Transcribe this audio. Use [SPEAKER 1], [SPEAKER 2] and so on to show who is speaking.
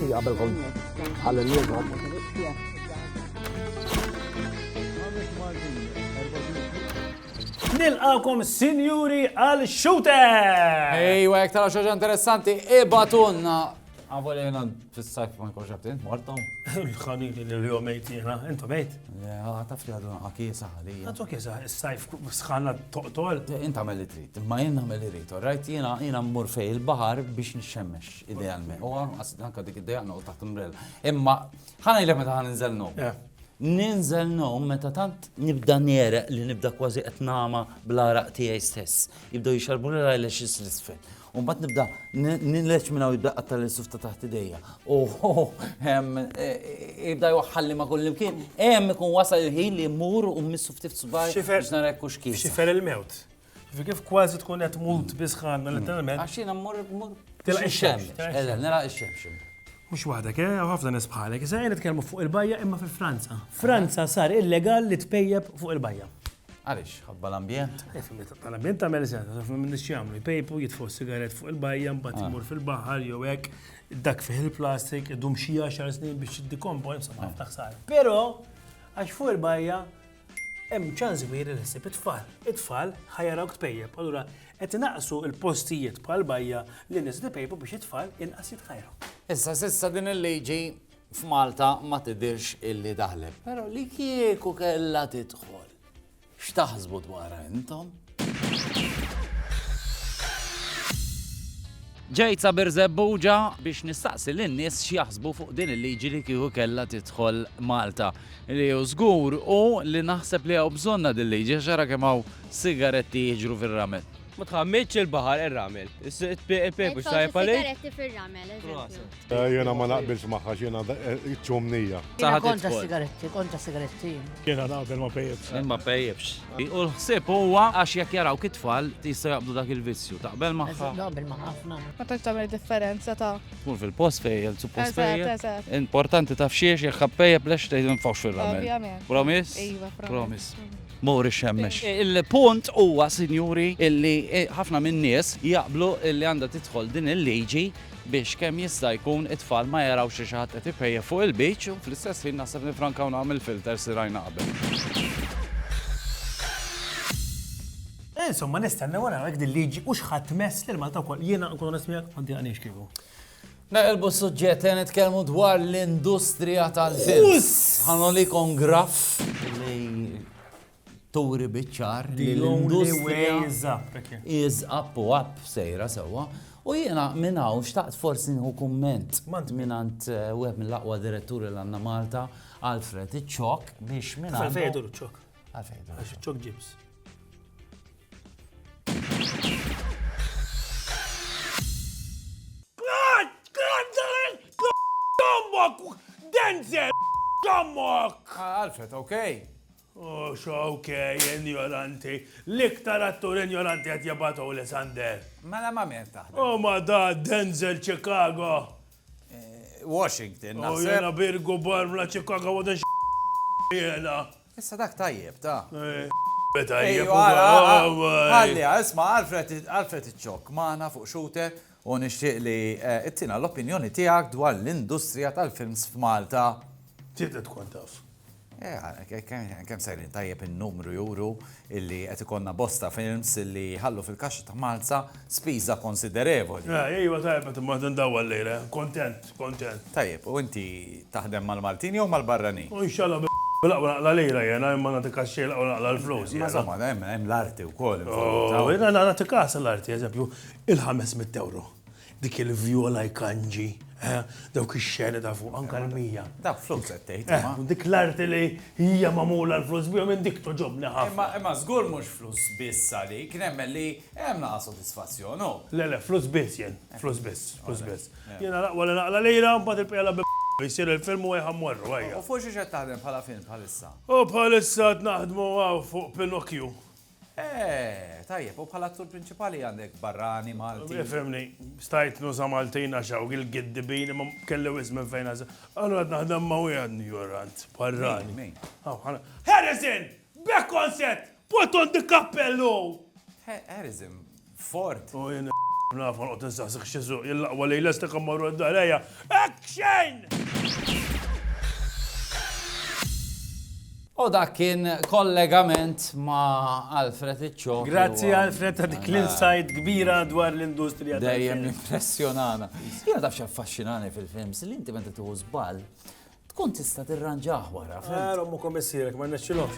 [SPEAKER 1] شيء قبلهم على النيل.
[SPEAKER 2] nilqakom sinjuri għal shooter!
[SPEAKER 3] Ejwa, jek tara xoġa interessanti, ibatunna. Għavol jena fil-sajf ma nkunx għabtin, mortom.
[SPEAKER 2] Il-ħanili l-jom mejt jena, intu mejt?
[SPEAKER 3] Taf li għadu għakisa għalija.
[SPEAKER 2] Għatu kisa, il-sajf sħanna toqtol.
[SPEAKER 3] Inta għamil li trit, ma jenna għamil li rrit, rajt jena mmur fej il-bahar biex nxemmex idealment. U għanka dik id-dejja noqgħod taħt umbrella. Imma ħana jilek meta ħan ninżel Ninżel nom meta tant nibda nereq li nibda kważi qed nama bl-araq tiegħi stess. Jibdew jixarbu li rajlex isfel. U mbagħad nibda nileċ minn hawn jibda qattal is-sufta taħt idejja. Jibda jwaħħalli ma' kull imkien. Ikun wasal il-ħin li mmur u missu ftit subaj biex nara hekk kif.
[SPEAKER 2] Xifer il-mewt. Kif kważi tkun qed mut bisħan mill-internet.
[SPEAKER 3] Għax jiena mmur
[SPEAKER 2] tilaq ix-xemx.
[SPEAKER 3] Nara ix-xemx.
[SPEAKER 2] Mux waħdek, ħafna nisbħalek. Issa jien nitkellmu fuq il-bajja imma fi Franza. Franza sar illegal li tpejjeb fuq il-bajja.
[SPEAKER 3] Għaliex, ħabba l-ambjent?
[SPEAKER 2] L-ambjent tagħmel sens, ħafna minn nixjamlu jpejpu jitfgħu sigaret fuq il-bajja mbagħad imur fil-baħar jew hekk dak fih il-plastik idum xi 10 snin biex jiddikompo insomma ħafna ħsara. Però għax fuq il-bajja hemm ċans kbir li ħsib it-tfal. It-tfal ħajjarawk tpejjeb. Allura qed inaqsu l-postijiet bħal bajja li nies tipejpu biex it-tfal inqas jitħajru.
[SPEAKER 3] Issa din il-liġi f'Malta ma tidirx illi daħleb. Però li kieku kellha tidħol. X'taħsbu dwarha intom? Ġejt sabir Zebbuġa biex nistaqsi lin-nies x'jaħsbu fuq din il-liġi li kieku kellha tidħol Malta. Li hu żgur u li naħseb li hawn bżonna din il-liġi xara kemm hawn sigaretti jiġru fir-ramel.
[SPEAKER 4] Ma tħammitx il-bahar ir-ramel. Il-pepu xtajb għalej?
[SPEAKER 5] Sigaretti fil-ramel,
[SPEAKER 1] Jena ma naqbilx maħħa xena ċumnija.
[SPEAKER 6] Kontra sigaretti.
[SPEAKER 2] Jena naqbel ma pejjebx.
[SPEAKER 3] Ma pejjebx. U l-ħsieb huwa għax jekk jaraw kitfall tista' jaqbdu dak il-vizzju. Taqbel magħha.
[SPEAKER 6] Naqbel ma ħafna.
[SPEAKER 7] Ma tantx tagħmel differenza ta'
[SPEAKER 3] tkun fil-post fejjel, suppost fejjel.
[SPEAKER 7] Eżatt.
[SPEAKER 3] Importanti taf xiex jekk ħappejjeb lex tgħid nfawx fir-ramel.
[SPEAKER 7] Ovvjament.
[SPEAKER 3] Promis?
[SPEAKER 7] Iva,
[SPEAKER 3] Promis. Mori xemmex. Il-punt huwa, sinjuri, illi ħafna minn nies jaqblu illi għandha tidħol din il-liġi biex kemm jista' jkun it-tfal ma jaraw xi ħadd qed ipejja fuq il-beach u fl-istess ħin naħseb nifrankaw nagħmel filter si rajna qabel.
[SPEAKER 2] Insomma nistennew wara hekk din liġi u x'ħadd mess lil Malta wkoll. Jiena nkun nismijak ma ddiqniex kieku.
[SPEAKER 3] Naqilbu s-suġġett nitkellmu dwar l-industrija tal-film. Ħanolikom graff li turi biċċar li l-industrija is up u up sejra sewwa. U jiena minn hawn xtaqt forsi nieħu kumment minant wieħed mill-aqwa diretturi l għandna Malta, Alfred Iċċok biex minn
[SPEAKER 2] Għalfejn jdur iċċok.
[SPEAKER 3] Għalfejn
[SPEAKER 2] Għax iċċok ġibs. Denzel!
[SPEAKER 3] Alfred, okej.
[SPEAKER 2] Oh, okej, ignoranti. L-iktar attur ignoranti għat jabatu Alexander.
[SPEAKER 3] Mela ma menta.
[SPEAKER 2] Oh, ma da, Denzel, Chicago.
[SPEAKER 3] Washington,
[SPEAKER 2] Oh, jena Birgu Barmla, Chicago, wadan jena.
[SPEAKER 3] Issa dak tajjeb, ta'
[SPEAKER 2] Beta
[SPEAKER 3] Għalli, isma, Alfred Iċċok, maħna fuq shooter u nixtieq li ittina l-opinjoni tiegħek dwar l-industrija tal-films f'Malta.
[SPEAKER 2] Tidet tkun taf.
[SPEAKER 3] Kemm sejrin tajjeb in-numru juru illi qed ikonna bosta films illi ħallu fil-kaxxa ta' Malta spiża konsiderevoli.
[SPEAKER 2] Ejwa tajjeb ma tindaw għallejla. Kontent.
[SPEAKER 3] Tajjeb, u inti taħdem mal-Maltini jew mal-barranin?
[SPEAKER 2] U inshallah la lejla jena imma nagħti xejn laqwa l-flus.
[SPEAKER 3] Ma somma hemm l-arti wkoll.
[SPEAKER 2] Jena nagħti każ l-arti, eżempju, il-500 euro. Dik il-vjola jkanġi. Dawk ix-xeni ta' fuq anka l-mija.
[SPEAKER 3] Dak flus qed tgħid.
[SPEAKER 2] Dik l-arti li hija magħmula l-flus bihom minn dik toġobni ħafna.
[SPEAKER 3] Imma żgur mhux flus biss għalik, nemmen li hemm naqa' sodisfazzjon, no?
[SPEAKER 2] Le, flus biss jien, flus biss. Jiena laqwa li naqla lejla mbagħad il-pjala jsir il-film u jħammorru għajja.
[SPEAKER 3] U fuq xi qed taħdem bħala film bħalissa?
[SPEAKER 2] U bħalissa naħdmu fuq Pinocchio.
[SPEAKER 3] Tajjeb, u bħala attur prinċipali għandek barrani, Malti.
[SPEAKER 2] Fimni, stajt nuża Maltina xaw il-giddibini ma kelli wismi fejn għazza. Għallu għad naħdem ma u għad ignorant, barrani. Harrison, back on set, put on the cappello.
[SPEAKER 3] Harrison, Ford.
[SPEAKER 2] U jena ناف نقط نسخ شزو يلا ولا يلستق مرة عليا اكشن.
[SPEAKER 3] U dak kien kollegament ma' Alfred Iċċo.
[SPEAKER 2] Grazzi Alfred ta' dik l-insight kbira dwar l-industrija.
[SPEAKER 3] Dejjem impressjonana. Jiena taf affaxxinani fil-films li inti meta tuħu żball tkun tista' tirranġah wara.
[SPEAKER 2] Rommu komissirek ma nexxilhomx.